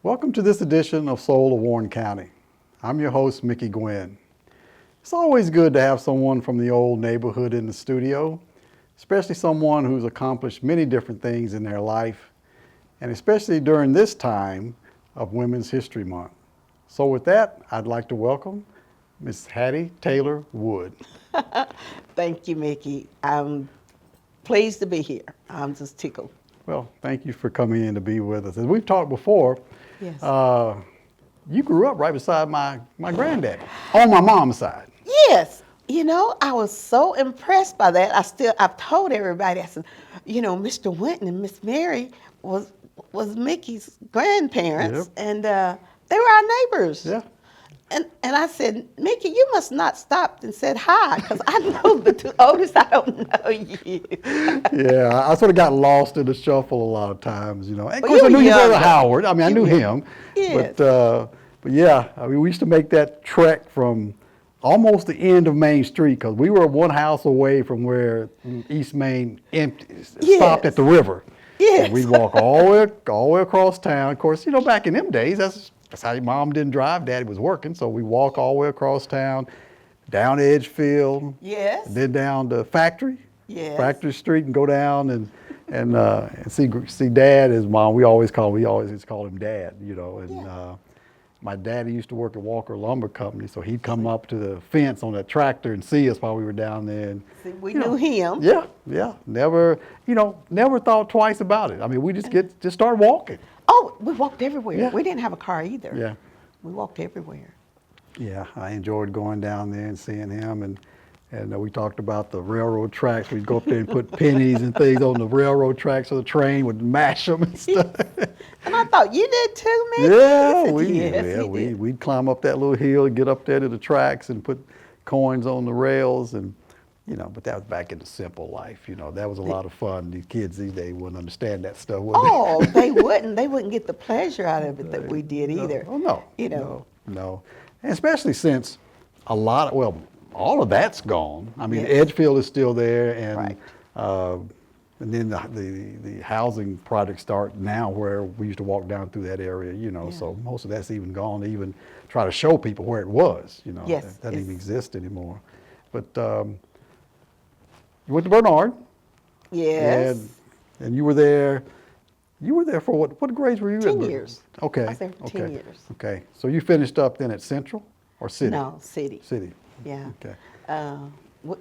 Welcome to this edition of Soul of Warren County. I'm your host, Mickey Gwynn. It's always good to have someone from the old neighborhood in the studio, especially someone who's accomplished many different things in their life, and especially during this time of Women's History Month. So with that, I'd like to welcome Miss Hattie Taylor Wood. Thank you, Mickey. I'm pleased to be here. I'm just tickled. Well, thank you for coming in to be with us. As we've talked before, Yes. You grew up right beside my granddaddy on my mom's side. Yes. I was so impressed by that. I've told everybody, I said, Mr. Winton and Miss Mary was Mickey's grandparents, Yep. and they were our neighbors. Yeah. And I said, Mickey, you must not stopped and said hi, because I know the two oldest. I don't know you. Yeah, I sort of got lost in the shuffle a lot of times, And of Well, course, you I knew were your brother young, though. Howard. I You knew were- him. Yes. But yeah, we used to make that trek from almost the end of Main Street because we were one house away from where East Main stopped at the river. Yes. And we'd walk all the way across town. Of course, back in them days, that's how your mom didn't drive. Daddy was working, so we walk all the way across town, down Edgefield. Yes. And then down to Factory. Yes. Factory Street, and go down and see Dad. His mom. We always call him Dad. And Yeah. my daddy used to work at Walker Lumber Company, so he'd come up to the fence on that tractor and see us while we were down there. And See, we knew him. yeah, never thought twice about it. I mean, we just start walking. Oh, we walked everywhere. Yeah. We didn't have a car either. Yeah. We walked everywhere. Yeah, I enjoyed going down there and seeing him, and we talked about the railroad tracks. We'd go up there and put pennies and things on the railroad tracks so the train would mash them and stuff. And I thought, you did too, Mickey? Yeah, He said, did. we'd climb up that little hill and get up there to the tracks and put coins on the rails, and but that was back in the simple life. That was a lot of fun. These kids these days wouldn't understand that stuff, would they? Oh, they wouldn't. They wouldn't get the pleasure out of it that we did either. Oh no, You no, and especially since all of that's gone. I mean, Yes. Edgefield is still there, and Right. and then the housing projects start now where we used to walk down through that area. Yeah. So most of that's even gone to even try to show people where it was. Yes, That doesn't even it's- exist anymore. But you went to Bernard. Yes. And you were there. You were there for what grades were you 10 in? years. Okay. I was there for 10 years. Okay. So you finished up then at Central or City? No, city. City. Yeah. Okay.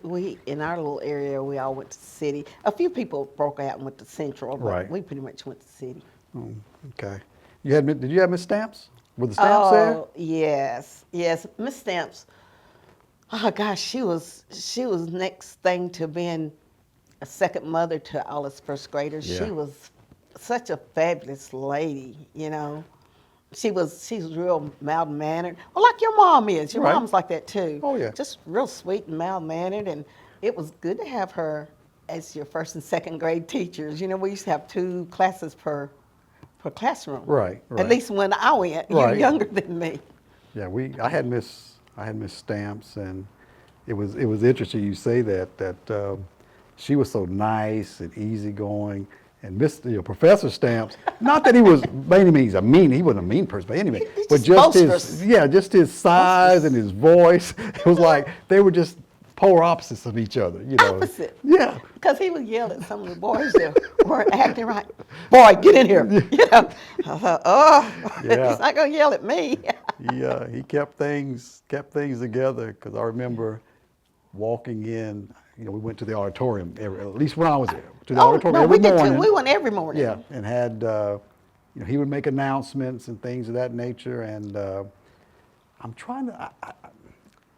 We in our little area, we all went to city. A few people broke out and went to Central, but Right. we pretty much went to city. Oh, okay. Did you have Miss Stamps? Were the Stamps there? Oh, yes. Miss Stamps. Oh gosh, she was next thing to being a second mother to all us first graders. Yeah. She was such a fabulous lady, She was real mild mannered. Well, like your mom is. Your Right. mom's like that too. Oh, yeah. Just real sweet and mild mannered, and it was good to have her as your first and second grade teachers. We used to have 2 classes per classroom. Right. At least when I went, you're Right. younger than me. Yeah, I had Miss Stamps, and it was interesting you say that she was so nice and easygoing, and Professor Stamps. Not that he was by any means he wasn't a mean person, but anyway, He's but just just his size and his voice. It was like they were just polar opposites of each other. Opposite. Yeah. Because he would yell at some of the boys that weren't acting right. Boy, get in here. I thought, Yeah. he's not going to yell at me. He kept things together, because I remember walking in. We went to the auditorium at least when I was there. To the auditorium no, every we did morning. too. We went every morning. Yeah, and had he would make announcements and things of that nature. And I'm trying to.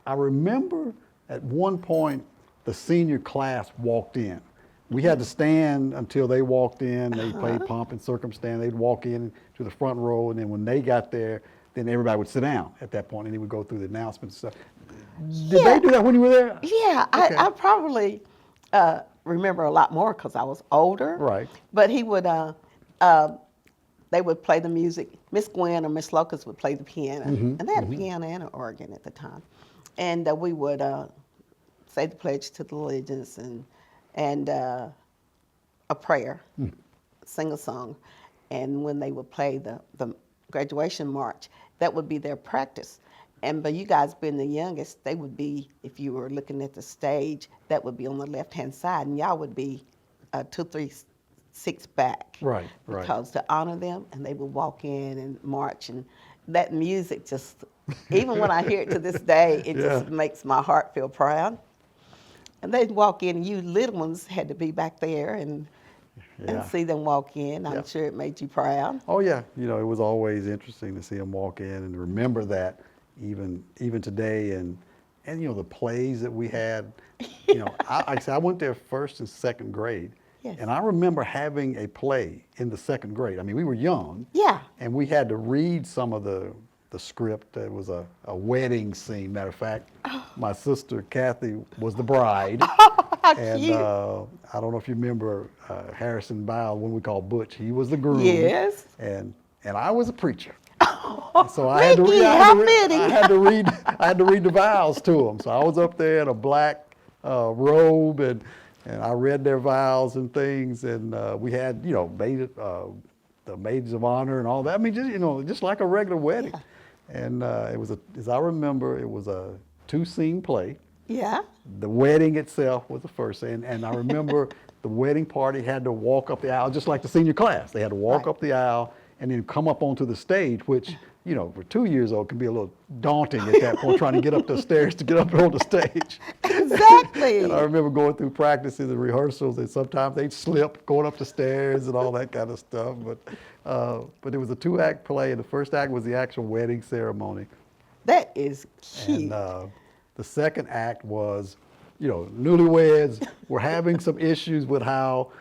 I remember at one point the senior class walked in. We had to stand until they walked in. They played pomp and circumstance. They'd walk in to the front row, and then when they got there, then everybody would sit down at that point, and he would go through the announcements and stuff. Did they do that when you were there? Yeah, Okay. I probably remember a lot more because I was older. Right. But he would, they would play the music. Miss Gwen or Miss Locust would play the piano. And they had a piano and an organ at the time. And we would say the pledge to the allegiance and a prayer, sing a song. And when they would play the graduation march, that would be their practice. And but you guys being the youngest, they would be, if you were looking at the stage, that would be on the left-hand side, and y'all would be 2, 3, 6 back. Right, right. Because to honor them, and they would walk in and march, and that music just, even when I hear it to this day, it Yeah. just makes my heart feel proud. And they'd walk in, and you little ones had to be back there and Yeah. see them walk in. I'm Yeah. sure it made you proud. Oh yeah, it was always interesting to see them walk in and remember that even today, and the plays that we had. Like I said, I went there first and second grade, Yes. and I remember having a play in the second grade. I mean, we were young, Yeah. and we had to read some of the script. It was a wedding scene. Matter of fact, my sister Kathy was the bride. How And cute. I don't know if you remember Harrison Bowles, one we call Butch. He was the groom. Yes. And I was a preacher. So I had to Ricky, read. how fitting. I had to read the vows to them. So I was up there in a black robe, and I read their vows and things. And we had the maids of honor and all that. I mean, just like a regular wedding. Yeah. And it was as I remember, it was a 2-scene play. Yeah. The wedding itself was the first, and I remember the wedding party had to walk up the aisle, just like the senior class. They had to walk Right. up the aisle and then come up onto the stage, which, for 2 years old can be a little daunting at that point, trying to get up the stairs to get up on the stage. Exactly. And I remember going through practices and rehearsals, and sometimes they'd slip going up the stairs and all that kind of stuff. But it was a 2-act play, and the first act was the actual wedding ceremony. That is cute. And the second act was, newlyweds were having some issues with how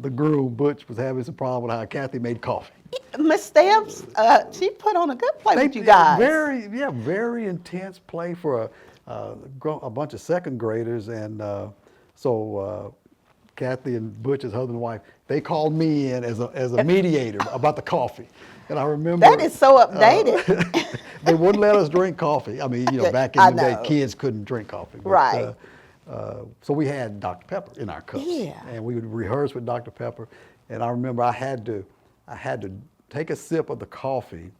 the groom, Butch, was having some problem with how Kathy made coffee. Miss Stamps, she put on a good play with you guys. Very intense play for a bunch of second graders. And so Kathy and Butch's husband and wife, they called me in as a mediator about the coffee. And I remember That is so updated. they wouldn't let us drink coffee. I mean, back in I the day, know. kids couldn't drink coffee. But, Right. So we had Dr. Pepper in our cups, Yeah. and we would rehearse with Dr. Pepper. And I remember I had to take a sip of the coffee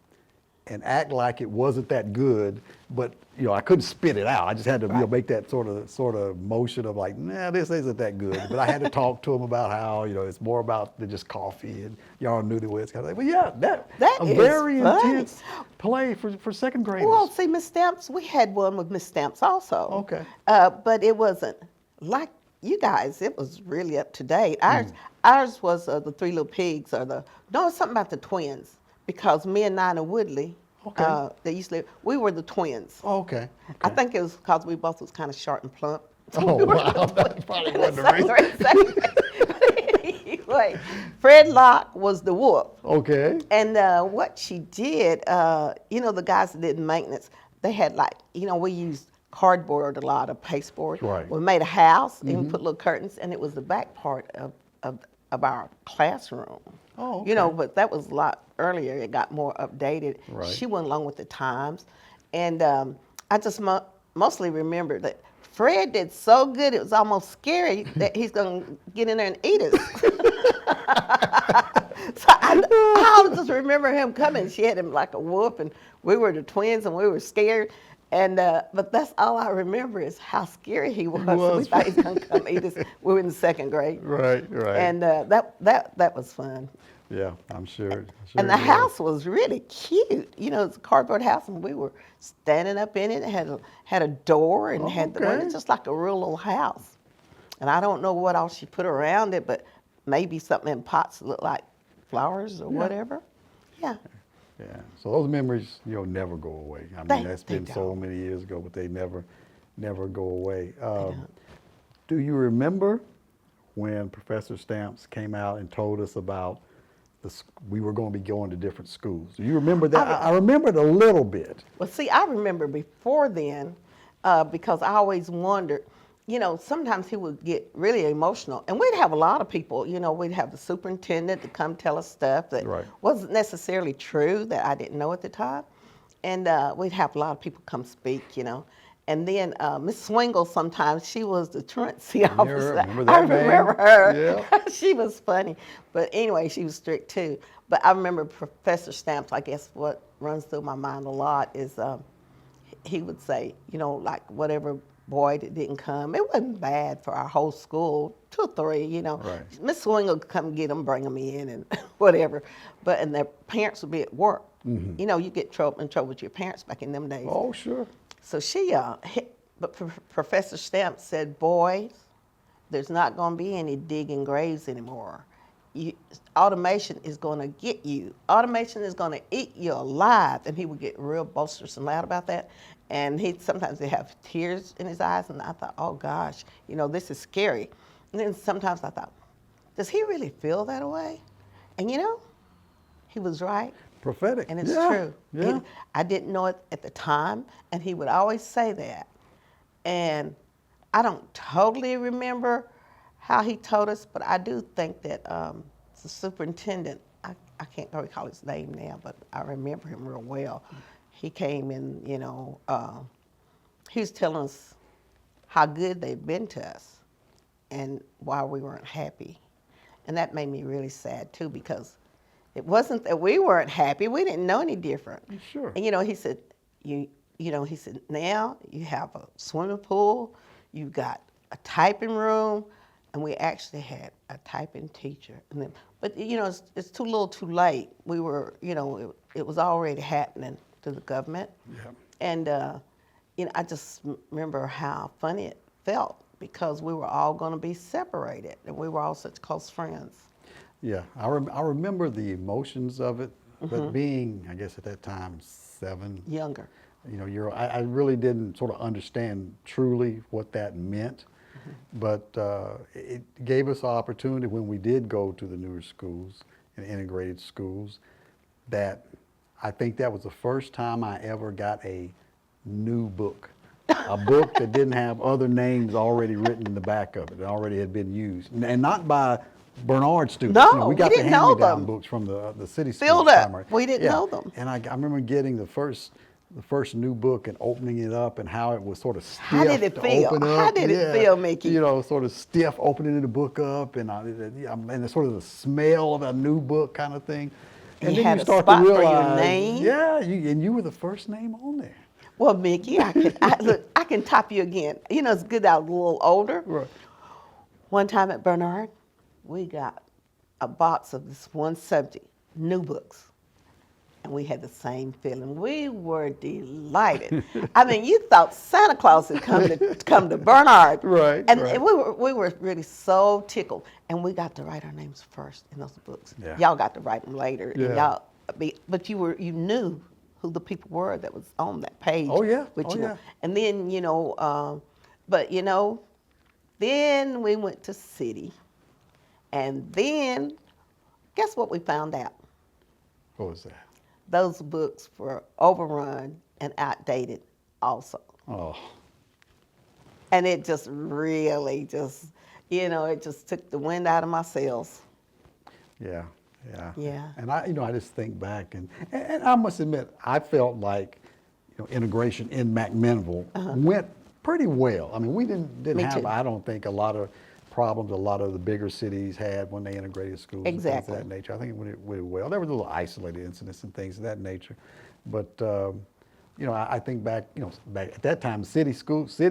and act like it wasn't that good, but I couldn't spit it out. I just had to make that sort of motion of like, nah, this isn't that good. But I had to talk to them about how it's more about than just coffee, and y'all newlyweds kind of thing. But yeah, that a is very funny. intense play for second graders. Well, see, Miss Stamps, we had one with Miss Stamps also. Okay. But it wasn't like you guys. It was really up to date. Ours was the Three Little Pigs, it's something about the twins, because me and Nina Woodley, Okay. they used to, we were the twins. Oh, okay. I think it was because we both was kind of short and plump. Oh wow, that's probably one of the reasons. Anyway, Fred Locke was the wolf. Okay. And what she did, the guys that did maintenance, they had we used cardboard a lot, of pasteboard. Right. We made a house and we put little curtains, and it was the back part of our classroom. Oh, okay. But that was a lot earlier. It got more updated. Right. She went along with the times. And I just mostly remember that Fred did so good, it was almost scary that he's going to get in there and eat us. So I just remember him coming. She had him like a wolf, and we were the twins, and we were scared. And but that's all I remember is how scary he was. So we thought he was going to come eat us. We were in the second grade. Right. And that was fun. Yeah, I'm sure. And the house was really cute. It's a cardboard house, and we were standing up in it. It had a door and had the window, just like a real little house. And I don't know what else she put around it, but maybe something in pots that looked like flowers or whatever. Yeah. Yeah. So those memories, never go away. I mean, that's been so many years ago, but they never go away. Do you remember when Professor Stamps came out and told us about we were going to be going to different schools? Do you remember that? I remember it a little bit. Well, see, I remember before then, because I always wondered, sometimes he would get really emotional. And we'd have a lot of people, we'd have the superintendent to come tell us stuff that wasn't necessarily true, that I didn't know at the time. And we'd have a lot of people come speak, And then Miss Swingle, sometimes she was the truancy officer. remember I that name? remember her. Yeah. She was funny. But anyway, she was strict too. But I remember Professor Stamps. I guess what runs through my mind a lot is he would say, like whatever boy that didn't come, it wasn't bad for our whole school, 2 or 3, Right. Miss Swingle would come get them, bring them in, and whatever. And their parents would be at work. You get in trouble with your parents back in them days. Oh, sure. So but Professor Stamp said, boys, there's not going to be any digging graves anymore. Automation is going to get you. Automation is going to eat you alive. And he would get real boisterous and loud about that. And sometimes he'd have tears in his eyes. And I thought, oh gosh, this is scary. And then sometimes I thought, does he really feel that way? And he was right. Prophetic. And it's Yeah, true. Yeah. I didn't know it at the time, and he would always say that. And I don't totally remember how he told us, but I do think that the superintendent, I can't recall his name now, but I remember him real well. He came in, he was telling us how good they'd been to us and why we weren't happy. And that made me really sad, too, because it wasn't that we weren't happy. We didn't know any different. Sure. And he said, he said, now you have a swimming pool, you've got a typing room, and we actually had a typing teacher. But it's too little, too late. We were, it was already happening to the government. Yeah. And I just remember how funny it felt because we were all going to be separated, and we were all such close friends. Yeah, I remember the emotions of it, but being, I guess at that time, 7. Younger. I really didn't sort of understand truly what that meant, but it gave us opportunity when we did go to the newer schools and integrated schools, that I think that was the first time I ever got a new book. A book that didn't have other names already written in the back of it, that already had been used. And not by Bernard students. No, we got we the didn't know hand-me-down them. books from the city schools. Filled up. primary. We didn't know them. And I remember getting the first new book and opening it up and how it was sort of stiff. How did it to feel? open up. How did it feel, Mickey? Sort of stiff opening the book up and and sort of the smell of a new book kind of thing. And You then had you a start spot to for your realize, name? yeah, and you were the first name on there. Well, Mickey, I can top you again. It's good that I was a little older. Right. One time at Bernard, we got a box of this one subject, new books. And we had the same feeling. We were delighted. I mean, you thought Santa Claus had come to Bernard. Right, And right. we were really so tickled. And we got to write our names first in those books. Yeah. Y'all got to write them later. Yeah. But you knew who the people were that was on that page. Oh, yeah. Which, Oh, yeah. And then, then we went to city. And then, guess what we found out? What was that? Those books were overrun and outdated also. Oh, And it just really it just took the wind out of my sails. yeah. Yeah. Yeah. And I just think back and I must admit, I felt like, integration in McMinnville went pretty well. I mean, we didn't Me have, too. I don't think, a lot of problems a lot of the bigger cities had when they integrated schools and things Exactly. of that nature. I think it went well. There were little isolated incidents and things of that nature. But, I think back at that time, City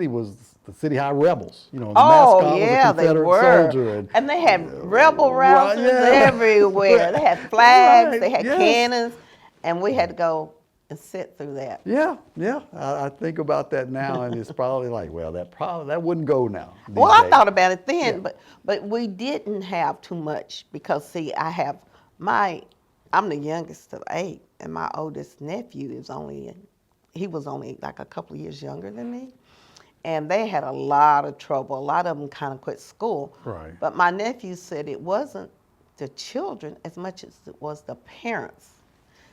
was the City High Rebels. The Oh, mascot yeah, was a Confederate they were. soldier. And they had rebel right, rousers yeah. everywhere. They had flags, Right, they had yes. cannons, and we had to go and sit through that. Yeah. I think about that now, and it's probably like, well, that wouldn't go now. these Well, I days. thought about it then, Yeah. but we didn't have too much because, see, I'm the youngest of 8, and my oldest nephew was only like a couple of years younger than me. And they had a lot of trouble. A lot of them kind of quit school. Right. But my nephew said it wasn't the children as much as it was the parents.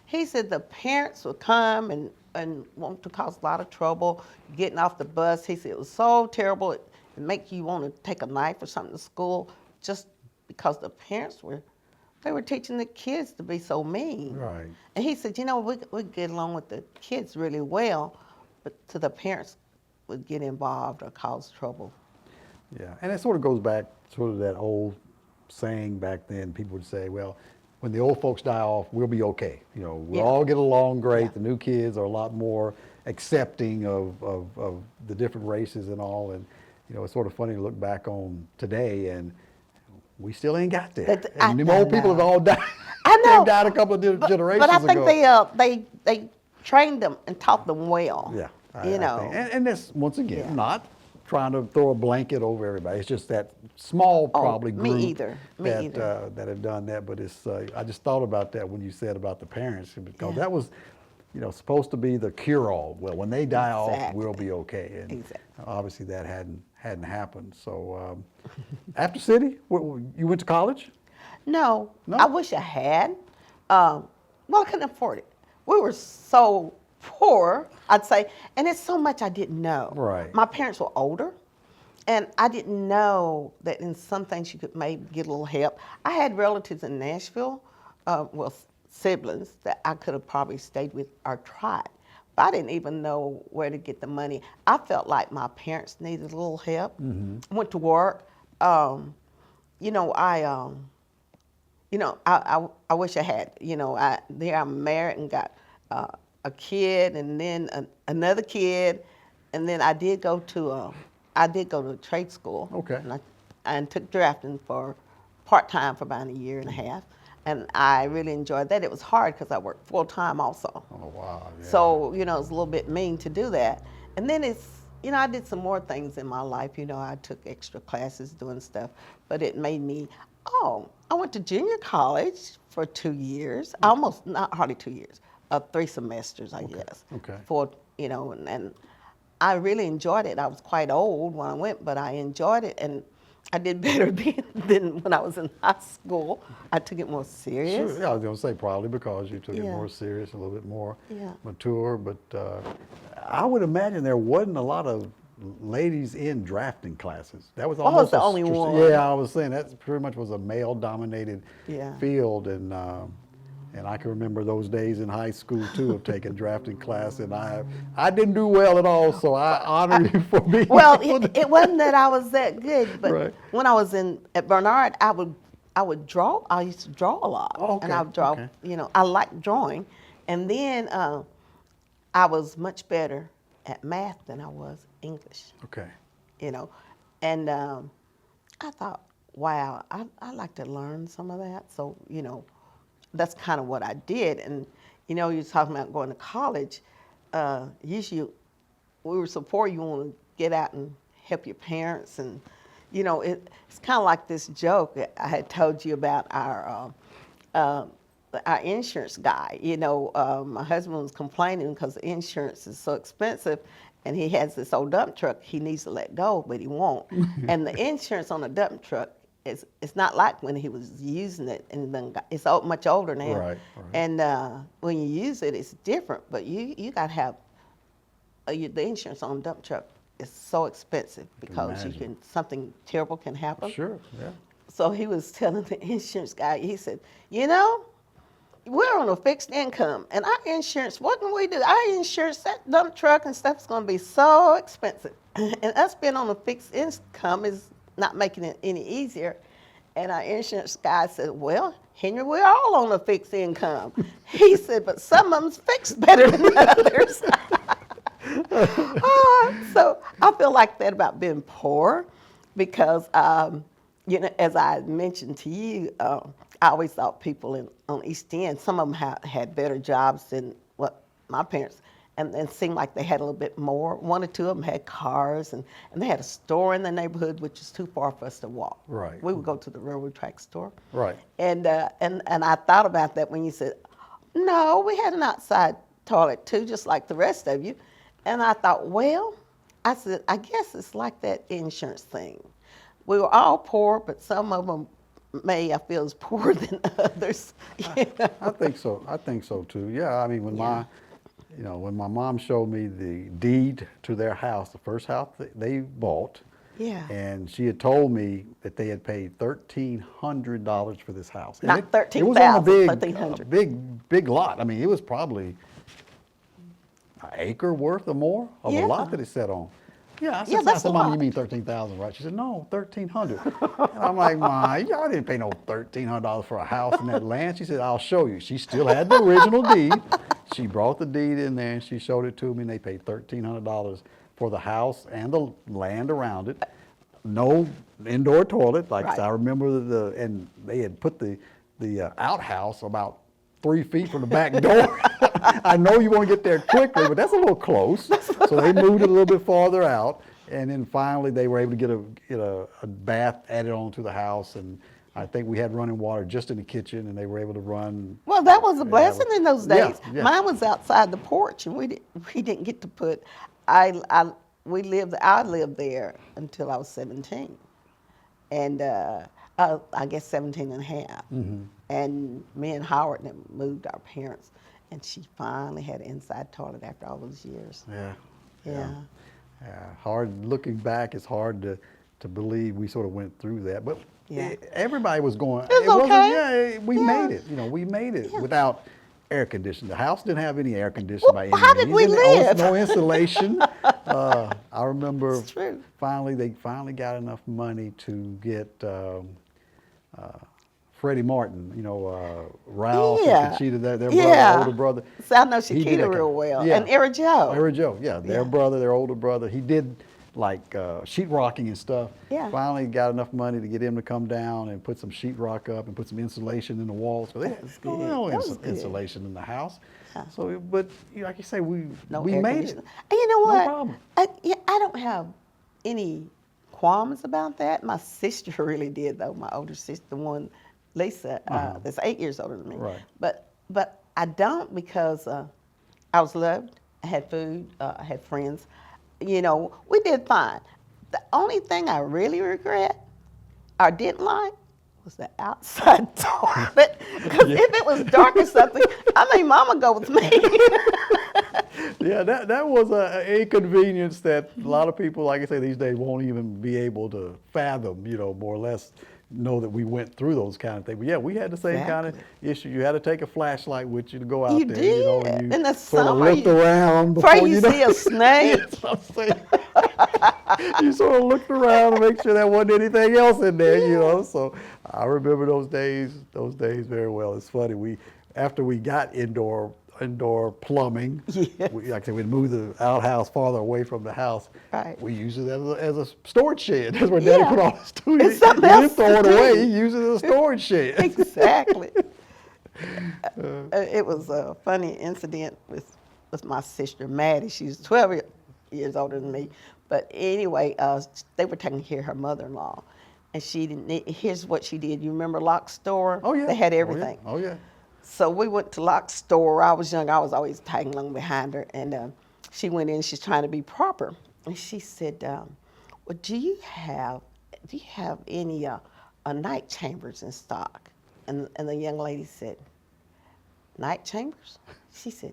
He said the parents would come and want to cause a lot of trouble getting off the bus. He said it was so terrible, it make you want to take a knife or something to school just because the parents were teaching the kids to be so mean. Right. And he said, we get along with the kids really well, but to the parents, would get involved or cause trouble. Yeah, and it sort of goes back sort of that old saying back then. People would say, well, when the old folks die off, we'll be okay. You know, we'll Yeah. all get along great. Yeah. The new kids are a lot more accepting of the different races and all. And, you know, it's sort of funny to look back on today and we still ain't got there. And them old people have all died. I know. They've died a couple of generations But I think ago. they trained them and taught them well. Yeah. You I know. think. And that's, once again, Yeah. not trying to throw a blanket over everybody. It's just that small, probably me group either. Me that either. that have done that. But it's I just thought about that when you said about the parents because Yeah. that was, you know, supposed to be the cure-all. Well, when they die off, Exactly. we'll be okay. And Exactly. obviously that hadn't happened. So after City, you went to college? No, No? I wish I had. Well, I couldn't afford it. We were so poor, I'd say, and it's so much I didn't know. Right. My parents were older, and I didn't know that in some things you could maybe get a little help. I had relatives in Nashville, well, siblings that I could have probably stayed with or tried. But I didn't even know where to get the money. I felt like my parents needed a little help. Went to work. You know, I wish I had. You know, I'm married and got a kid, and then another kid, and then I did go to trade school. Okay. And took drafting for part-time for about a year and a half, and I really enjoyed that. It was hard because I worked full-time also. Oh, wow. Yeah. So, you know, it's a little bit mean to do that. And then I did some more things in my life. You know, I took extra classes doing stuff, but it made me, I went to junior college for 2 years, almost, not hardly 2 years, 3 semesters, I guess. Okay. For, you know, and I really enjoyed it. I was quite old when I went, but I enjoyed it, and I did better than when I was in high school. I took it more serious. Sure, yeah, I was going to say probably because you took it Yeah. more serious, a little bit more Yeah. mature. But I would imagine there wasn't a lot of ladies in drafting classes. That was I was almost the only one. Yeah, I was saying that pretty much was a male-dominated Yeah. field, and I can remember those days in high school too of taking drafting class, and I didn't do well at all. So I honor you for being. Well, able to- it wasn't that I was that good, but Right. when I was at Bernard, I would draw. I used to draw a lot, Oh, okay, and I would draw. okay. You know, I liked drawing, and then I was much better at math than I was English. Okay. You know, and I thought, wow, I'd like to learn some of that. So, you know, that's kind of what I did. And, you know, you're talking about going to college. Usually, we were so poor, you want to get out and help your parents. And, you know, it's kind of like this joke that I had told you about our insurance guy. You know, my husband was complaining because the insurance is so expensive, and he has this old dump truck he needs to let go, but he won't. And the insurance on a dump truck it's not like when he was using it, and then it's much older now. Right, right. And when you use it, it's different. But you got to have the insurance on a dump truck is so expensive because imagine. Something terrible can happen. Sure. Yeah. So he was telling the insurance guy, he said, you know, we're on a fixed income, and our insurance, what can we do? Our insurance, that dump truck and stuff is going to be so expensive. And us being on a fixed income is not making it any easier. And our insurance guy said, well, Henry, we're all on a fixed income. He said, but some of them's fixed better than others. So I feel like that about being poor because, you know, as I mentioned to you, I always thought people on East End, some of them had better jobs than what my parents, and it seemed like they had a little bit more. 1 or 2 of them had cars, and they had a store in the neighborhood, which is too far for us to walk. Right. We would go to the railroad track store. Right. And I thought about that when you said, no, we had an outside toilet too, just like the rest of you. And I thought, well, I said, I guess it's like that insurance thing. We were all poor, but some of them I feel is poorer than others. You know? I think so. I think so too. Yeah. I mean, when when my mom showed me the deed to their house, the first house that they bought, Yeah. and she had told me that they had paid $1,300 for this house. And Not it was on a big, $13,000. big lot. I mean, it was probably an acre worth or more of a lot that it sat on. Yeah, Yeah, I that's said, a Mom, you lot. mean 13,000, right? She said, no, 1,300. And I'm like, Ma, y'all didn't pay no $1,300 for a house in that land. She said, I'll show you. She still had the original deed. She brought the deed in there and she showed it to me, and they paid $1,300 for the house and the land around it. No indoor toilet, like Right. I remember and they had put the outhouse about 3 feet from the back door. I know you want to get there quickly, but that's a little close. So they moved it a little bit farther out, and then finally they were able to get a bath added on to the house, and I think we had running water just in the kitchen, and they were able to run. Well, that was a Yeah, blessing in those yeah, days. yeah. Mine was outside the porch, and we didn't get to put. I lived there until I was 17, and I guess 17 and a half. Mm-hmm. And me and Howard then moved our parents, and she finally had an inside toilet after all those years. Yeah. Yeah. Yeah. Hard looking back. It's hard to believe we sort of went through that, but Yeah. everybody was going. It was wasn't. okay. Yeah, we Yeah. made it. We made it Yeah. without air conditioning. The house didn't have any air conditioning by any Well, how did means. we Didn't- live? No insulation. I remember. It's true. They finally got enough money to get Freddie Martin. Ralph Yeah. and Conchita, their Yeah. brother, older brother. So I know He did Chiquita that real kind- well, yeah. and Era Joe. Era Joe, yeah, their Yeah. brother, their older brother. He did like sheetrocking and stuff. Yeah. Finally got enough money to get him to come down and put some sheetrock up and put some insulation in the walls. So they had was no good. That was good. insulation in the house. Yeah. So, but like you say, we No we air made it. conditioning. And you know No what? problem. I don't have any qualms about that. My sister really did, though. My older sister, the one, Lisa, that's 8 years older than me. Right. But I don't, because I was loved. I had food. I had friends. We did fine. The only thing I really regret or didn't like was the outside toilet. Because if it was dark or something, Mama go with me. Yeah, that was an inconvenience that a lot of people, like I say, these days won't even be able to fathom, more or less know that we went through those kind of things. But yeah, we had the same kind of Exactly. issue. You had to take a flashlight with you to go out You there, did. and you In the sort of summer, looked you- around Before before you see a snake. That's what I'm saying. You sort of looked around to make sure there wasn't anything else in there, So I remember those days very well. It's funny. After we got indoor plumbing, Yes. like I said, we'd move the outhouse farther away from the house. Right. We used it as a storage shed. That's where Daddy Yeah. put all his stuff. It's something He didn't else throw to it away. do. He used it as a storage shed. Exactly. It was a funny incident with my sister Maddie. She's 12 years older than me, but anyway, they were taking care of her mother-in-law, and she didn't. Here's what she did. You remember Lock's store? Oh yeah. They had Oh, yeah. everything. Oh yeah. So we went to Lock's store. I was young. I was always tagging along behind her, and she went in. She's trying to be proper, and she said, "Well, do you have any night chambers in stock?" And the young lady said, "Night chambers?" She said,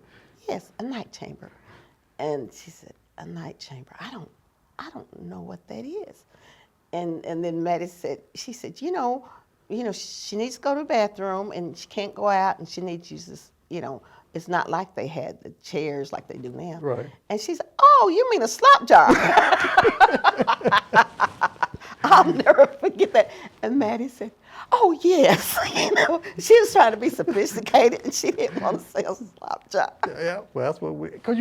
"Yes, a night chamber." And she said, "A night chamber? I don't know what that is." And then Maddie said, she said, she needs to go to the bathroom and she can't go out and she needs to use this, it's not like they had the chairs like they do now. Right. And she said, "Oh, you mean a slop jar?" I'll never forget that. And Maddie said, "Oh, yes." She was trying to be sophisticated and she didn't want to say a slop jar. Yeah. Well, that's what because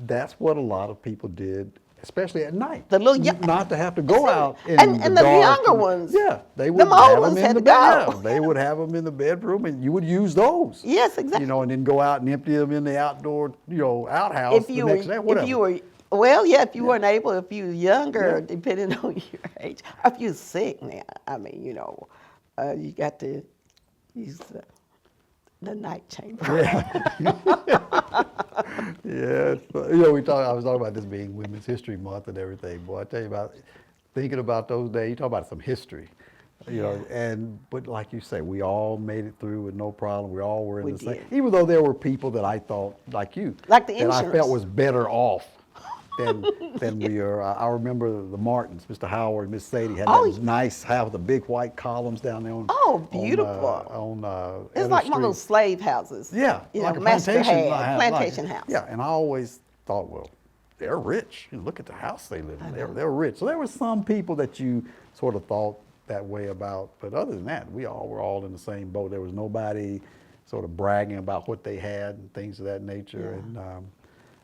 that's what a lot of people did, especially at night. The little young- not to have to go out in and the dark younger ones, Yeah, they would them have old them ones in had the to go. Yeah, they would have them in the bedroom, and you would use those. Yes, exactly. And then go out and empty them in the outdoor, outhouse the next day. Whatever. if you were weren't able, if you were younger, depending on your age, or if you're sick now, you got to use the night chamber. Yeah, I was talking about this being Women's History Month and everything. Boy, I tell you about thinking about those days. You talk about some history, but like you say, we all made it through with no problem. We all were in We the same. did. Even though there were people that I thought, like you, Like the that I insurance. felt was better off than we are. I remember the Martins, Mr. Howard, Miss Sadie had Oh, that nice house with the big white columns down there on. Oh, beautiful. On It's Elder like one of those Street. slave houses. Yeah, like a Master plantation. had, plantation house. Yeah, and I always thought, well, they're rich. You look at the house they live in. They're rich. So there were some people that you sort of thought that way about, but other than that, we all were all in the same boat. There was nobody sort of bragging about what they had and things of that nature. And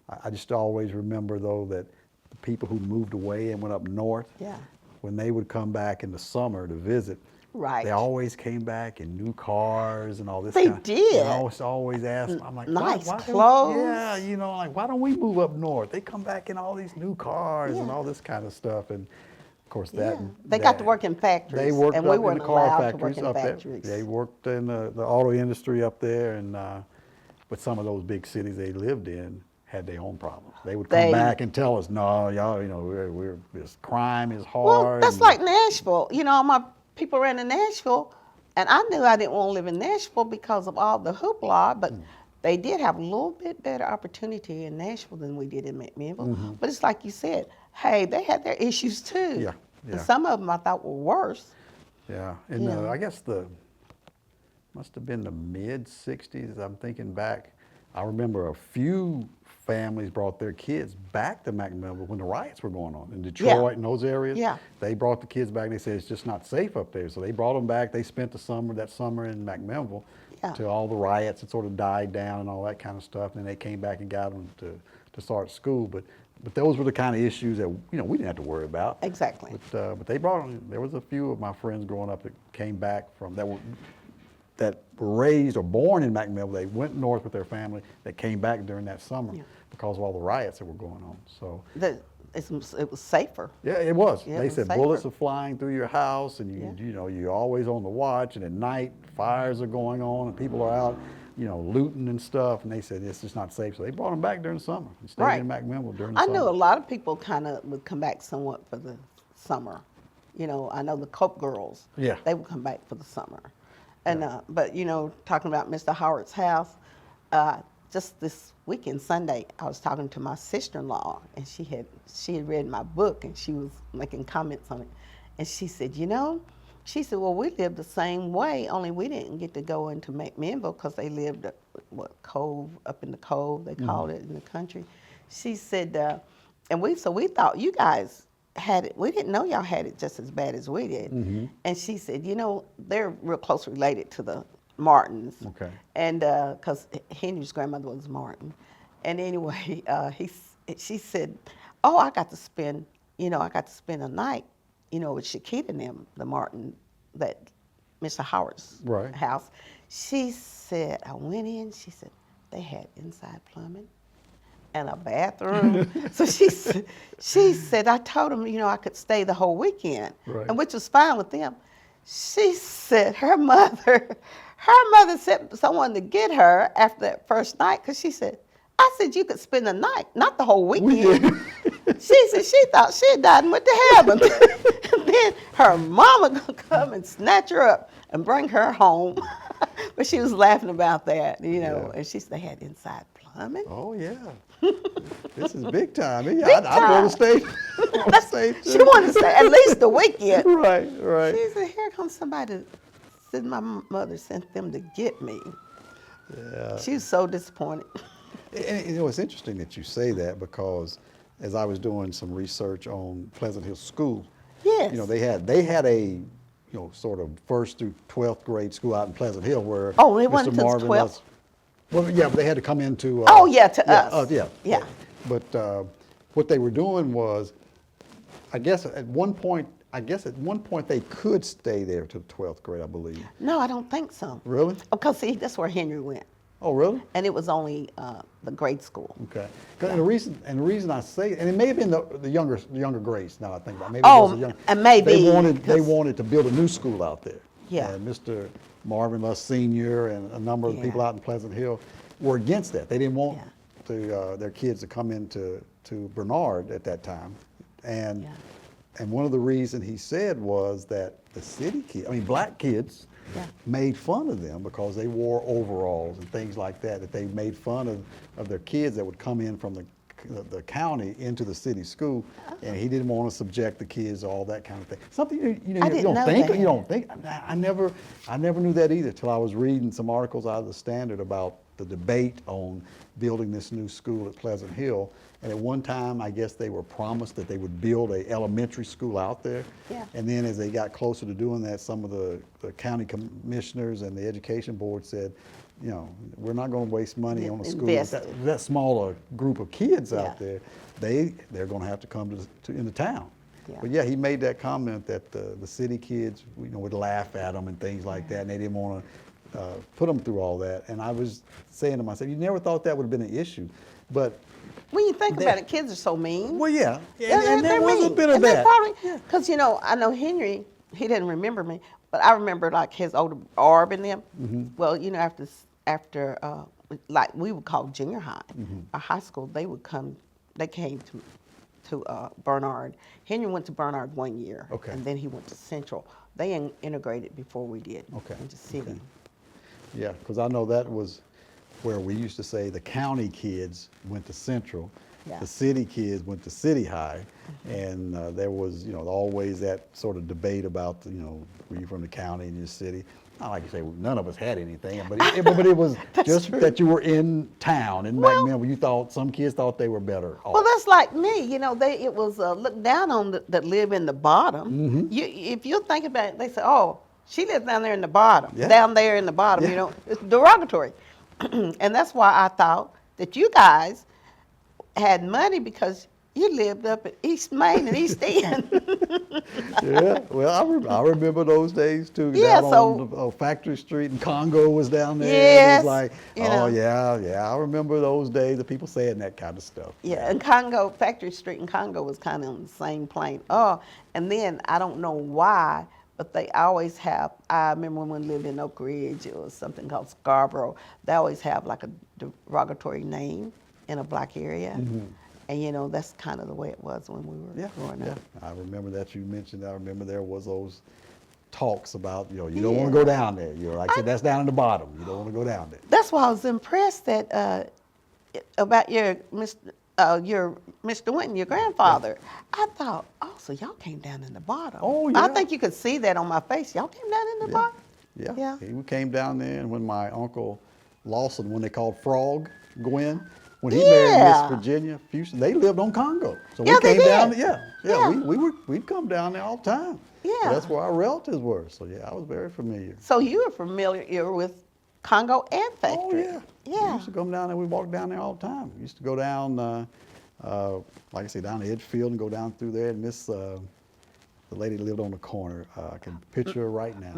I just always remember though that the people who moved away and went up north, when they would come back in the summer to visit, Right. they always came back in new cars and all this. They did. And I always asked them, I'm like, Nice why clothes. Yeah, you know, like, why don't we move up north? They come back in all these new cars and all this kind of stuff. And of course, they got to work in factories. They worked and up we in weren't the car allowed factories to work up in there. factories. They worked in the auto industry up there, and but some of those big cities they lived in had their own problems. They would come back and tell us, no, y'all, you know, this crime is hard. Well, that's like Nashville. You know, my people ran in Nashville, and I knew I didn't want to live in Nashville because of all the hoopla, but they did have a little bit better opportunity in Nashville than we did in McMinnville. But it's like you said, hey, they had their issues too. Yeah. And some of them I thought were worse. Yeah, and I guess must have been the mid-'60s. I'm thinking back. I remember a few families brought their kids back to McMinnville when the riots were going on in Detroit and those areas. Yeah. They brought the kids back. They said it's just not safe up there. So they brought them back. They spent that summer in McMinnville till all the riots had sort of died down and all that kind of stuff. And then they came back and got them to start school. But those were the kind of issues that we didn't have to worry about. Exactly. But they brought them. There was a few of my friends growing up that came back from that were raised or born in McMinnville. They went north with their family. That came back during that summer because of all the riots that were going on. So it was safer. yeah, it was. Yeah, They it was said safer. bullets are flying through your house, and you're always on the watch. And at night, fires are going on, and people are out, looting and stuff. And they said it's just not safe. So they brought them back during the summer and stayed in McMinnville during the summer. I knew a lot of people kind of would come back somewhat for the summer. I know the Cope girls. Yeah. They would come back for the summer. And but talking about Mr. Howard's house, just this weekend Sunday, I was talking to my sister-in-law, and she had read my book, and she was making comments on it, and she said, she said, well, we lived the same way, only we didn't get to go into McMinnville because they lived at Cove, up in the Cove, they called it in the country. She said, and we thought you guys had it. We didn't know y'all had it just as bad as we did. And she said, they're real close related to the Martins. Okay. And because Henry's grandmother was Martin. And anyway, she said, oh, I got to spend a night, with Shakita and them, the Martin, that Mr. Howard's house. She said, I went in, she said, they had inside plumbing and a bathroom. So she said, I told them, I could stay the whole weekend, and which was fine with them. She said her mother sent someone to get her after that first night, because she said, I said you could spend the night, not the whole weekend. She said she thought she had died and went to heaven. And then her mama gonna come and snatch her up and bring her home. But she was laughing about that, and she said they had inside plumbing. Oh yeah. This is big time. Yeah, Big I'd want to stay. She wanted to stay at least the weekend. Right. She said, here comes somebody. Said my mother sent them to get me. Yeah. She was so disappointed. And it's interesting that you say that, because as I was doing some research on Pleasant Hill School, Yes. they had a sort of 1st through 12th grade school out in Pleasant Hill where Oh, they went Mr. to Marvin 12th? was. Well, yeah, but they had to come into. To us. Yeah. But what they were doing was, I guess at one point they could stay there to the 12th grade, I believe. No, I don't think so. Really? Because see, that's where Henry went, Oh, really? and it was only the grade school. Okay. And the reason I say, and it may have been the younger grades. Now I think about it. Maybe it was the younger. And maybe they wanted to build a new school out there. Yeah. And Mr. Marvin Luss Sr. and a number of the people out in Pleasant Hill were against that. They didn't want their kids to come into Bernard at that time, and one of the reasons he said was that the city kids, black kids, made fun of them because they wore overalls and things like that. That they made fun of their kids that would come in from the county into the city school, and he didn't want to subject the kids to all that kind of thing. Something you don't think. You don't think. I never knew that either till I was reading some articles out of the Standard about the debate on building this new school at Pleasant Hill. And at one time, I guess they were promised that they would build a elementary school out there. Yeah. And then as they got closer to doing that, some of the county commissioners and the education board said, you know, we're not going to waste money on a school with Invest. that smaller group of kids Yeah. out there. They're going to have to come into town. Yeah. But yeah, he made that comment that the city kids, you know, would laugh at them and things like that, and they didn't want to put them through all that. And I was saying to myself, you never thought that would have been an issue, but When you think about it, kids are so mean. well, yeah, Yeah, and there they're was a mean. bit of And they that. probably, because, you know, I know Henry, he didn't remember me, but I remember like his older Arb and them. Mm-hmm. Well, you know, after like we would call junior high, Mm-hmm. or high school, they came to Bernard. Henry went to Bernard 1 year, Okay. and then he went to Central. They integrated before we did Okay, into city. okay. Yeah, because I know that was where we used to say the county kids went to Central, Yeah. the city kids went to City High, and there was, you know, always that sort of debate about, you know, were you from the county and your city? Not like you say, none of us had anything, but it was just true. that you were in town, and Well- back then, when you thought some kids thought they were better off. Well, that's like me. You know, it was looked down on that live in the bottom. Mm-hmm. If you think about it, they say, "Oh, she lives down there in the bottom, Yeah. down there in the bottom." Yeah. You know, it's derogatory, and that's why I thought that you guys had money because you lived up at East Main and East End. Yeah, well, I remember those days too. Yeah, down so- on Factory Street, and Congo was down there. It Yes, was like, you oh know. yeah, I remember those days of people saying that kind of stuff. Yeah, and Congo, Factory Street and Congo was kind of on the same plane. Oh, and then I don't know why, but they always have, I remember when we lived in Oak Ridge, it was something called Scarborough. They always have like a derogatory name in a black area. And you know, that's kind of the way it was when we were Yeah, growing yeah. up. I remember that you mentioned. I remember there was those talks about, you know, you don't want to go down there. You know, like I said, that's down in the bottom. You don't want to go down there. That's why I was impressed that about your Mr. Winton, your grandfather. I thought, oh, so y'all came down in the bottom. Oh, I yeah. think you could see that on my face. Y'all came down in the bottom. Yeah. Yeah. We came down there, and when my uncle Lawson, when they called Frog, Gwen, when he Yeah. married Miss Virginia Fuchs, they lived on Congo. So Yeah, we they came down did. there. Yeah. We'd come down there all the time. Yeah. So that's where our relatives were. So yeah, I was very familiar. So you were familiar with Congo and Oh Factory. yeah. We Yeah. used to come down there. We walked down there all the time. We used to go down, like I say, down to Edgefield and go down through there. And the lady that lived on the corner. I can picture her right now.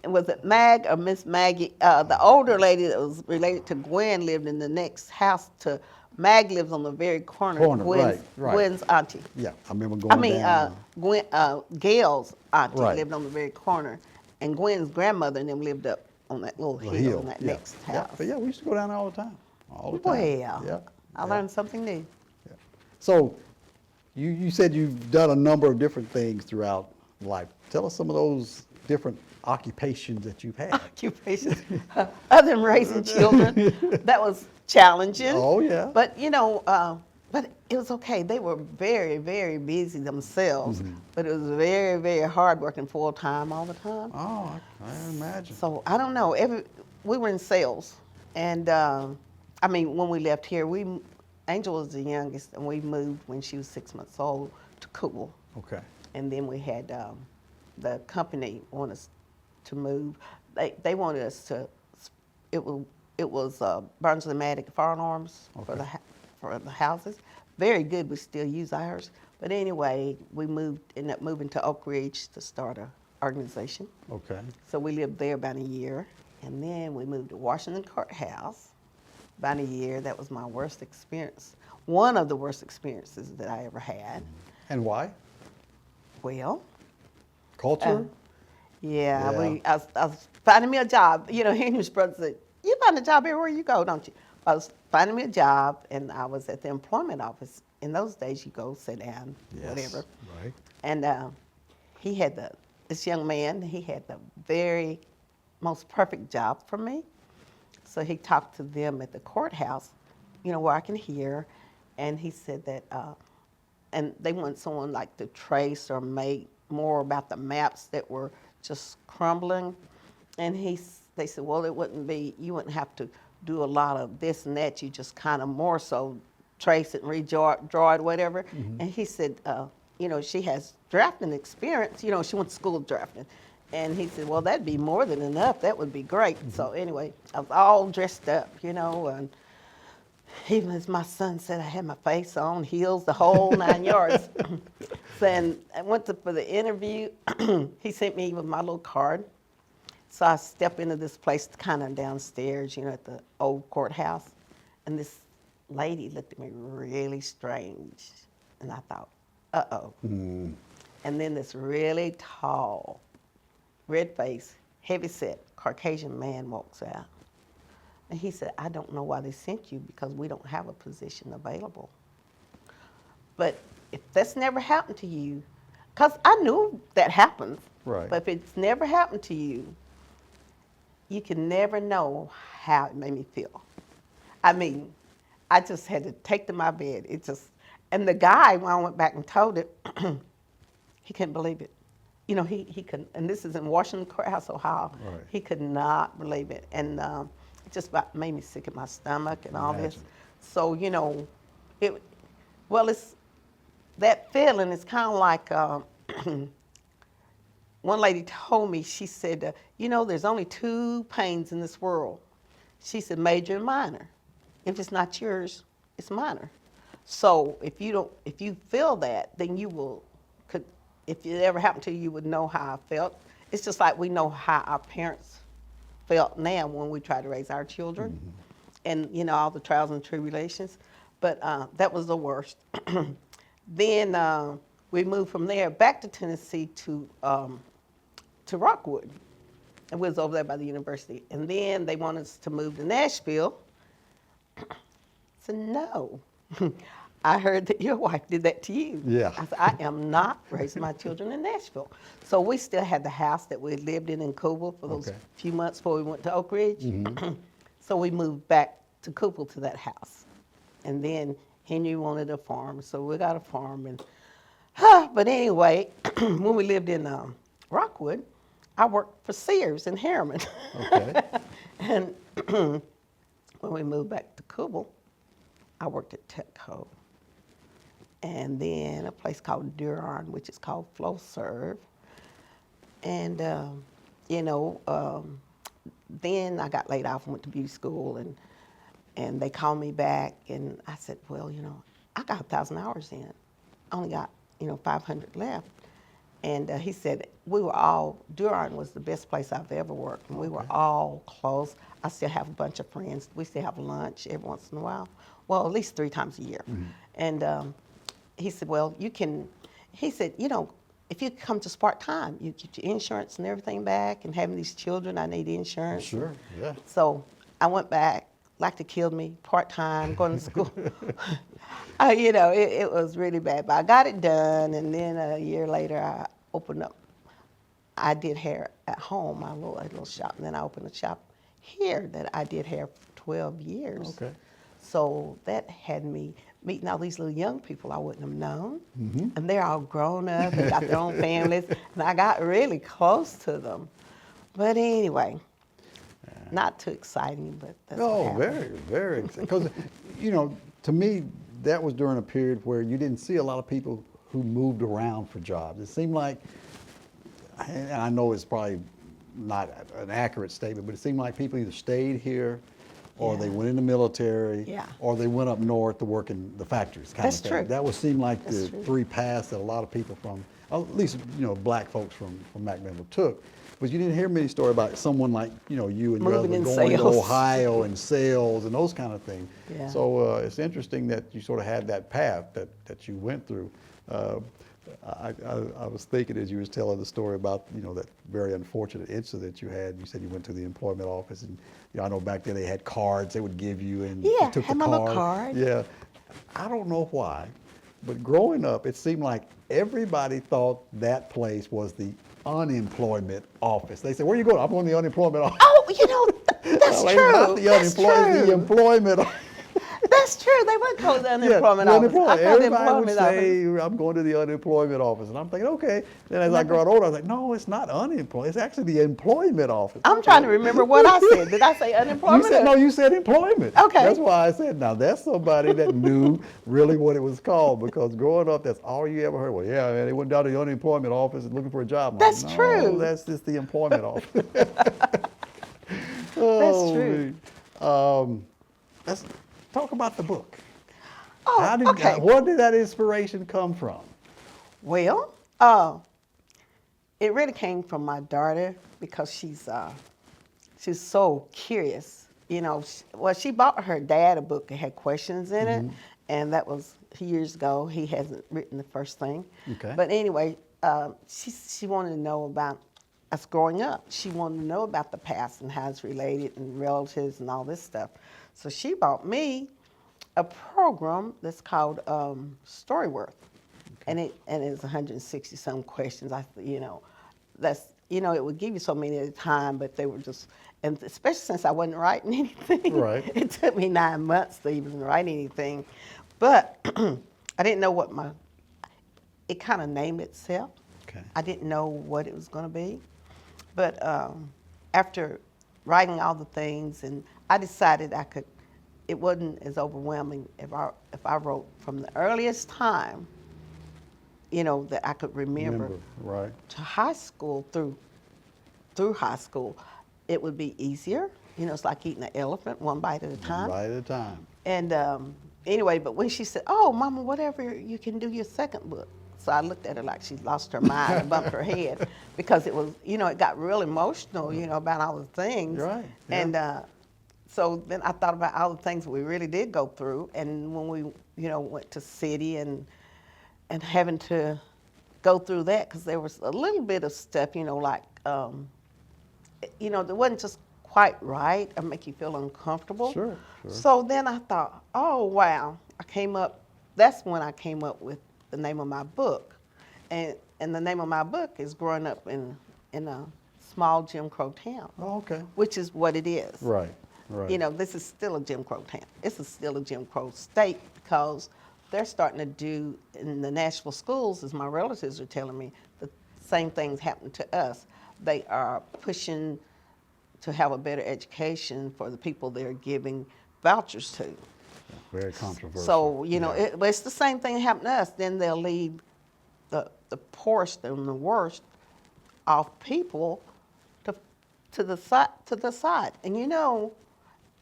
Was it Mag or Miss Maggie? The older lady that was related to Gwen lived in the next house to Mag lives on the very corner. Right. Gwen's auntie. Yeah, I remember going down. Gail's auntie Right. lived on the very corner, and Gwen's grandmother and them lived up on that little hill on that yeah. next Yeah, house. but yeah, we used to go down there all the time. All the time. Well, Yeah. I learned something new. Yeah. So, you said you've done a number of different things throughout life. Tell us some of those different occupations that you've had. Occupations, other than raising children, that was challenging. Oh, yeah. But you know, but it was okay. They were very, very busy themselves, Mm-hmm. but it was very, very hard working full time all the time. Oh, I imagine. So I don't know. We were in sales, and I mean, when we left here, Angel was the youngest, and we moved when she was 6 months old to Cool. Okay. And then we had the company want us to move. They wanted us to. It was Barnes & Matic Fire Alarms for the houses. Very good. We still use ours. But anyway, we ended up moving to Oak Ridge to start a organization. Okay. So we lived there about a year, and then we moved to Washington Courthouse. About a year. That was my worst experience. One of the worst experiences that I ever had. And why? Well. Culture? Yeah, Yeah. I was finding me a job. You know, Henry's brother said, "You find a job everywhere you go, don't you?" I was finding me a job, and I was at the employment office. In those days, you go sit down, Yes. whatever. Right. And this young man, he had the very most perfect job for me. So he talked to them at the courthouse, you know, where I can hear, and he said that, and they wanted someone like to trace or make more about the maps that were just crumbling. And they said, well, you wouldn't have to do a lot of this and that. You just kind of more so trace it and redraw it, whatever. And he said, you know, she has drafting experience. You know, she went to school drafting. And he said, well, that'd be more than enough. That would be great. So anyway, I was all dressed up, you know, and even as my son said, I had my face on, heels, the whole 9 yards. Then I went for the interview. He sent me with my little card. So I step into this place kind of downstairs, you know, at the old courthouse. And this lady looked at me really strange. And I thought, uh-oh. And then this really tall, red face, heavy set, Caucasian man walks out. And he said, I don't know why they sent you because we don't have a position available. But if that's never happened to you, because I knew that happens, Right. but if it's never happened to you, you can never know how it made me feel. I mean, I just had to take to my bed. It just, and the guy, when I went back and told it, he couldn't believe it. You know, he couldn't, and this is in Washington Courthouse, Ohio. Right. He could not believe it. And it just about made me sick in my stomach and all this. Imagine. So, you know, it's, that feeling is kind of like, one lady told me, she said, you know, there's only 2 pains in this world. She said, major and minor. If it's not yours, it's minor. So if you feel that, then if it ever happened to you, you would know how I felt. It's just like we know how our parents felt now when we try to raise our children, and you know, all the trials and tribulations. But that was the worst. Then we moved from there back to Tennessee to Rockwood, and we was over there by the university. And then they wanted us to move to Nashville. I said, no. I heard that your wife did that to you. Yeah. I said, I am not raising my children in Nashville. So we still had the house that we lived in Coupal for those Okay. few months before we went to Oak Ridge. So we moved back to Coupal to that house. And then Henry wanted a farm, so we got a farm. And but anyway, when we lived in Rockwood, I worked for Sears in Harriman. Okay. And when we moved back to Coupal, I worked at Techco. And then a place called Duron, which is called FlowServe. And, you know, then I got laid off and went to beauty school, and they called me back, and I said, well, you know, I got 1,000 hours in. I only got, you know, 500 left. And he said, Duron was the best place I've ever worked, and we were all close. I still have a bunch of friends. We still have lunch every once in a while. Well, at least 3 times a year. And he said, well, he said, you know, if you come just part-time, you get your insurance and everything back, and having these children, I need insurance. Sure, yeah. So I went back, like to kill me, part-time, going to school. You know, it was really bad, but I got it done, and then a year later, I opened up. I did hair at home, a little shop, and then I opened a shop here that I did hair for 12 years. Okay. So that had me meeting all these little young people I wouldn't have known. And they're all grown up and got their own families, and I got really close to them. But anyway, not too exciting, but that's what No, happened. very exciting. Because, you know, to me, that was during a period where you didn't see a lot of people who moved around for jobs. It seemed like, and I know it's probably not an accurate statement, but it seemed like people either stayed here, or they Yeah. went in the military, Yeah. or they went up north to work in the factories kind That's of thing. true. That would seem like That's the true. 3 paths that a lot of people from, at least, you know, black folks from McMinnville took. But you didn't hear many stories about someone like, you know, you and your Moving husband in going to sales. Ohio and sales and those kind of things. Yeah. So it's interesting that you sort of had that path that you went through. I was thinking as you was telling the story about, you know, that very unfortunate incident you had. You said you went to the employment office, and you know, I know back then they had cards they would give you, and Yeah, you took had the my little card. Yeah, I don't know why, but growing up, it seemed like everybody thought that place was the unemployment office. They said, "Where you going?" "I'm going to the unemployment office." Oh, you know, that's Like, true. Not the That's unemployment, the true. employment. That That's true. They would call it the unemployment the office. unemployment. I call the Everybody would employment office. say, I'm going to the unemployment office. And I'm thinking, okay. Then as I got older, I was like, no, it's not unemployment. It's actually the employment office. I'm trying to remember what I said. Did I say You unemployment? said, no, you said employment. Okay. That's why I said, now that's somebody that knew really what it was called, because growing up, that's all you ever heard. Well, yeah, man, they went down to the unemployment office and looking for a job. I'm like, That's no, true. that's just the employment office. That's true. Let's talk about the book. Oh, okay. Where did that inspiration come from? Well, it really came from my daughter because she's so curious. You know, she bought her dad a book that had questions in it, and that was years ago. He hasn't written the first thing. Okay. But anyway, she wanted to know about us growing up. She wanted to know about the past and how it's related and relatives and all this stuff. So she bought me a program that's called Storyworth, and it is 160 some questions. It would give you so many at a time, but they were just, and especially since I wasn't writing anything, Right. it took me 9 months to even write anything. But I didn't know it kind of named itself. Okay. I didn't know what it was going to be. But after writing all the things, and I decided it wasn't as overwhelming if I wrote from the earliest time, that I could remember. Right. To high school, through high school, it would be easier. It's like eating an elephant one bite at a time. One bite at a time. And anyway, but when she said, "Oh, Mama, whatever, you can do your second book." So I looked at her like she lost her mind and bumped her head, because it was, it got real emotional, about all the things. Right. Yeah. And so then I thought about all the things we really did go through, and when we, went to city and having to go through that, because there was a little bit of stuff, like, that wasn't just quite right or make you feel uncomfortable. Sure. So then I thought, oh, wow. That's when I came up with the name of my book. And the name of my book is Growing Up in a Small Jim Crow Town. Oh, okay. Which is what it is. Right. This is still a Jim Crow town. Still a Jim Crow state, because they're starting to do in the Nashville schools, as my relatives are telling me, the same things happen to us. They are pushing to have a better education for the people they're giving vouchers to. Very controversial. So, Yeah. but it's the same thing that happened to us. Then they'll leave the poorest and the worst off people to the side. And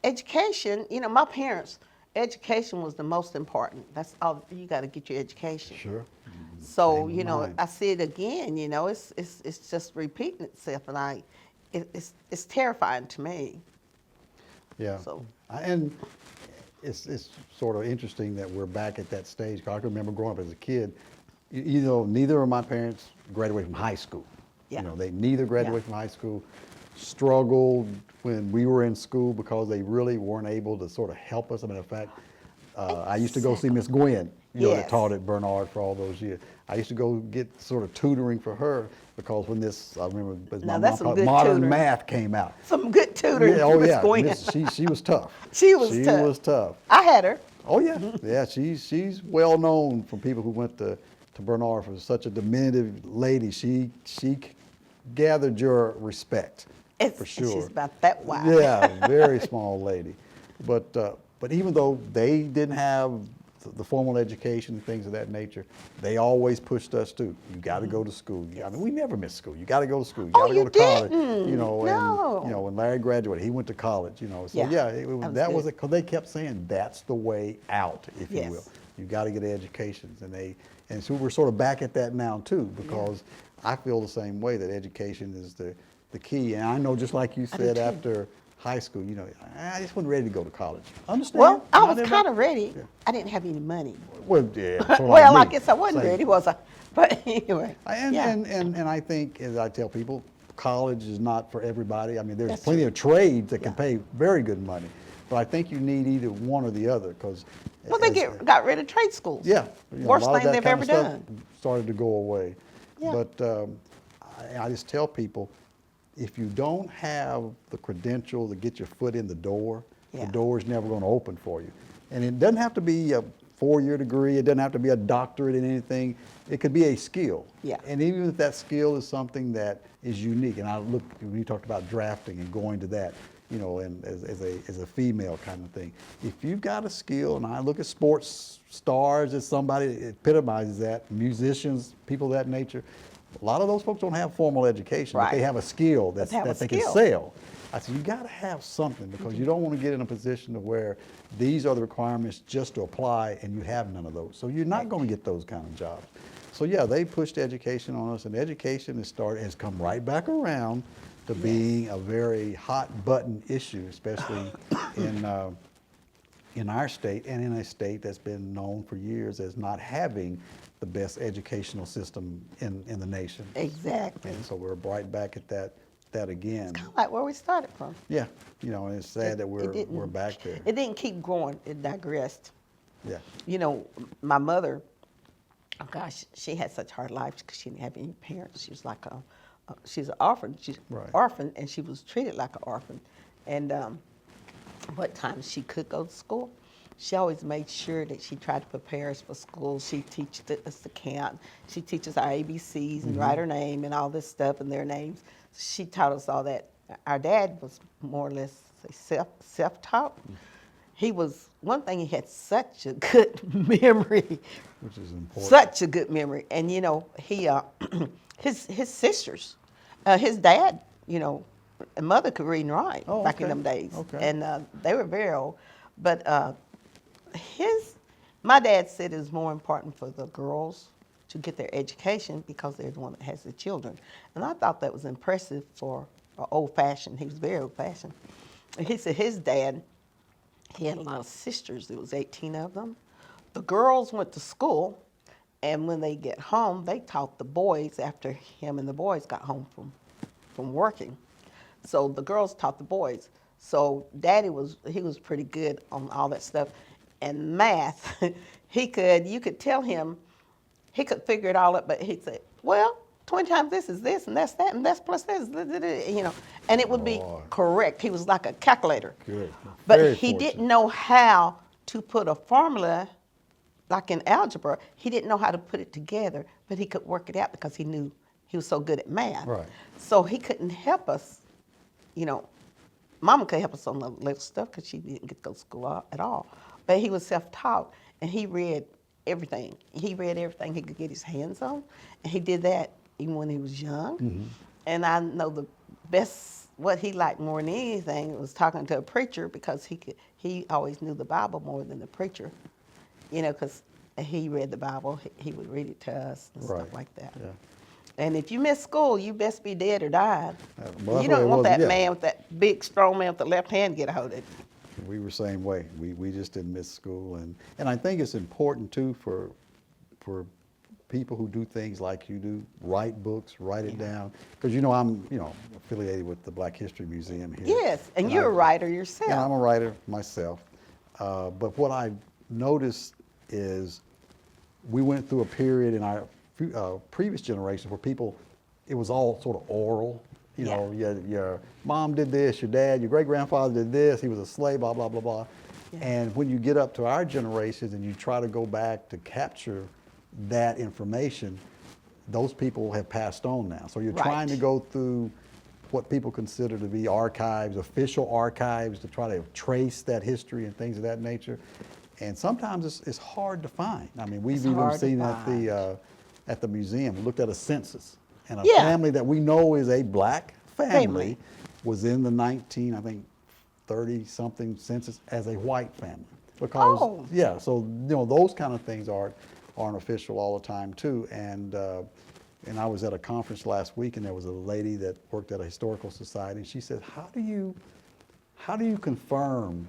education, my parents, education was the most important. That's all, you got to get your education. Sure. So, Same with mine. I see it again, it's just repeating itself, and it's terrifying to me. Yeah. So. And it's sort of interesting that we're back at that stage. 'Cause I can remember growing up as a kid, neither of my parents graduated from high school. Yeah. They neither graduated Yeah. from high school, struggled when we were in school because they really weren't able to sort of help us. I mean, in fact, I used to go see Miss Gwen, that Yes. taught at Bernard for all those years. I used to go get sort of tutoring for her, because when I remember Now, my that's mom some called good Modern tutoring. Math came out. Some good tutoring Yeah, oh from Miss yeah, Gwen. she was tough. She was She tough. was tough. I had her. Oh yeah, yeah. She's well known from people who went to Bernard for such a diminutive lady. She gathered your respect for sure. She's about that wide. Yeah, very small lady. But even though they didn't have the formal education and things of that nature, they always pushed us too. You got to go to school. I mean, we never missed school. You got to go to school. You got to go to college. didn't. No. And when Larry graduated, he went to college. So Yeah, that was good. because they kept saying that's the way out, if you Yes. will. You got to get educations, and so we're sort of back at that now too, because I feel the same way, that education is the key. And I know, just like you do said, too. after high school, I just wasn't ready to go to college. Understand? Well, I Not was everybody- kind of ready. Yeah. I didn't have any money. Well, yeah. sort of Well, I me. guess I wasn't Same. ready, was I? But anyway. And, yeah. and I think, as I tell people, college is not for everybody. I mean, there's That's plenty true. of trades that can Yeah. pay very good money, but I think you need either one or the other, because Well, they got rid of trade schools. yeah, Worst a lot of thing that they've kind ever of stuff done. started to go away. Yeah. But I just tell people, if you don't have the credential to get your foot in the door, Yeah. the door's never going to open for you. And it doesn't have to be a 4-year degree. It doesn't have to be a doctorate in anything. It could be a skill. Yeah. And even if that skill is something that is unique, and I look, when you talked about drafting and going to that, you know, and as a female kind of thing. If you've got a skill, and I look at sports stars as somebody that epitomizes that, musicians, people of that nature, a lot of those folks don't have formal education, but they Right. have a skill But they have a that they can skill. sell. I said, you got to have something because you don't want to get in a position of where these are the requirements just to apply and you have none of those. So you're not going to get those kind of jobs. So yeah, they pushed education on us, and education has come right back around to being a very hot button issue, especially in our state and in a state that's been known for years as not having the best educational system in the nation. Exactly. And so we're right back at that again. Kind of like where we started from. Yeah, you know, and it's sad that It didn't- we're back there. It didn't keep growing. It digressed. Yeah, You know, my mother, oh gosh, she had such a hard life because she didn't have any parents. She was like she's an orphan. She's Right. orphan, and she was treated like an orphan. And what time she could go to school, she always made sure that she tried to prepare us for school. She teaches us to count. She teaches our ABCs and write her name and all this stuff and their names. She taught us all that. Our dad was more or less self-taught. He was, one thing, he had such a good memory. which is important. Such a good memory. And, you know, he, his sisters, his dad, you know, and mother could read and write Oh, back in okay. them days. Okay. And they were very old. But my dad said it was more important for the girls to get their education because they're the one that has the children. And I thought that was impressive for old-fashioned. He was very old-fashioned. And he said his dad, he had a lot of sisters. There was 18 of them. The girls went to school, and when they get home, they taught the boys after him and the boys got home from working. So the girls taught the boys. So Daddy was pretty good on all that stuff. And math, you could tell him, he could figure it all up, but he'd say, well, 20 times this is this, and that's that, and that's plus this, you know. And it would be Boy. correct. He was like a calculator. Good. But Very he fortunate. didn't know how to put a formula, like in algebra, he didn't know how to put it together, but he could work it out because he knew he was so good at math. Right. So he couldn't help us, you know. Mama could help us on the little stuff because she didn't get to go to school at all. But he was self-taught, and he read everything. He read everything he could get his hands on, and he did that even when he was young. Mm-hmm. And I know the best, what he liked more than anything was talking to a preacher because he always knew the Bible more than the preacher, you know, because he read the Bible. He would read it to us and Right. stuff like that. Yeah. And if you miss school, you best be dead or died. Well, that's You what it don't want was, that yeah. man with that big, strong man with the left hand get a hold of it. We were the same way. We just didn't miss school, and I think it's important too for people who do things like you do, write books, write it down, because you know I'm affiliated with the Black History Museum here. Yes, and you're a writer yourself. And I'm a writer myself, but what I noticed is we went through a period in our previous generation where people, it was all sort of oral. You Yeah. know, your mom did this, your dad, your great-grandfather did this, he was a slave, blah, blah, blah, blah. Yeah. And when you get up to our generations and you try to go back to capture that information, those people have passed on now. So you're trying to Right. go through what people consider to be archives, official archives, to try to trace that history and things of that nature. And sometimes it's hard to find. I mean, we've It's even hard to seen find. at the museum, we looked at a census, and a Yeah. family that we know is a black family Family. was in the 30-something census as a white family. Because, Oh. yeah, so, you know, those kind of things aren't official all the time too. And I was at a conference last week, and there was a lady that worked at a historical society, and she said, how do you confirm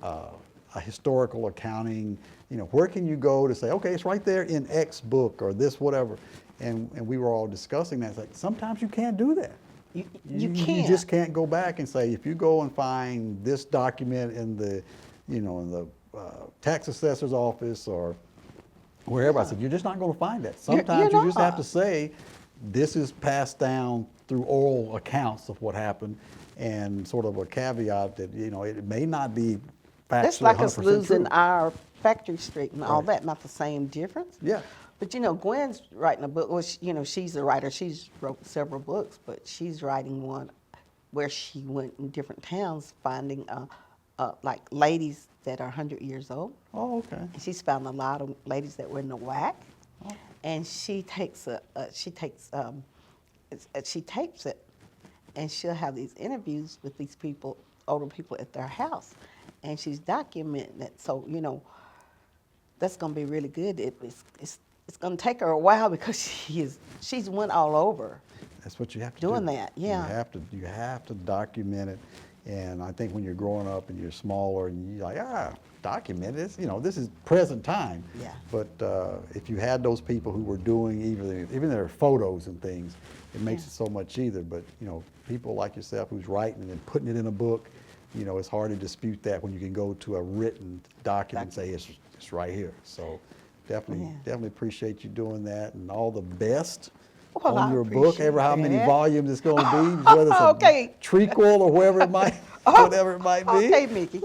a historical accounting? You know, where can you go to say, okay, it's right there in X book or this whatever? And we were all discussing that. It's like, sometimes you can't do that. You You can't. just can't go back and say, if you go and find this document in the, in the tax assessor's office or wherever, I said, you're just not going to find that. Sometimes you just have not. to say, this is passed down through oral accounts of what happened, and sort of a caveat that, it may not be That's factually like us 100% losing true. our Factory Street and all Right. that, not the same difference. Yeah. But you know, Gwen's writing a book. Well, she's the writer. She's wrote several books, but she's writing one where she went in different towns finding like ladies that are 100 years old. Oh, okay. And she's found a lot of ladies that were in the whack, and she takes she tapes it, and she'll have these interviews with these people, older people at their house, and she's documenting it. So that's going to be really good. It's going to take her a while because she's went all over. That's what you have to Doing do. that, yeah. You have to document it. And I think when you're growing up and you're smaller and you're like, document this, this is present time. Yeah. But if you had those people who were doing even their photos and things, it makes Yeah. it so much easier. But, people like yourself who's writing and then putting it in a book, it's hard to dispute that when you can go to a written document and say it's right here. So definitely appreciate you doing that, and all the best. Well, On I your book, appreciate ever how many that. volumes it's going to be, whether it's Okay. a trequel or whatever it might be. Okay, Mickey.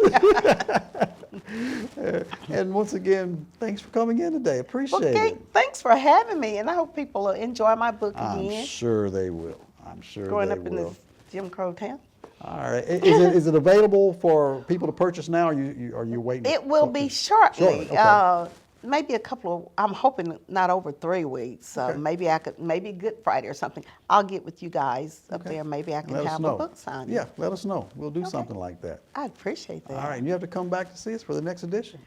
And once again, thanks for coming in today. Appreciate Okay, it. thanks for having me, and I hope people will enjoy my book I'm again. sure they will. I'm sure Growing they up in will. this Jim Crow town. All right. Is it available for people to purchase now? Or are you waiting? It will be shortly. Okay. Maybe a couple of, I'm hoping not over 3 weeks. Okay. Maybe Good Friday or something. I'll get with you guys up Okay. there. Maybe I can Let us have know. a book signing. Yeah, let us know. We'll do Okay. something like that. I'd appreciate that. All right. And you have to come back to see us for the next edition.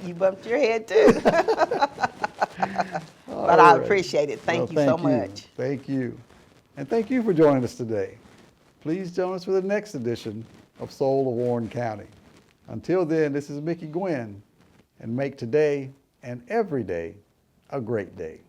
You bumped your head too. But I appreciate it. Thank you so much. Thank you. And thank you for joining us today. Please join us for the next edition of Soul of Warren County. Until then, this is Mickey Gwynn, and make today and every day a great day.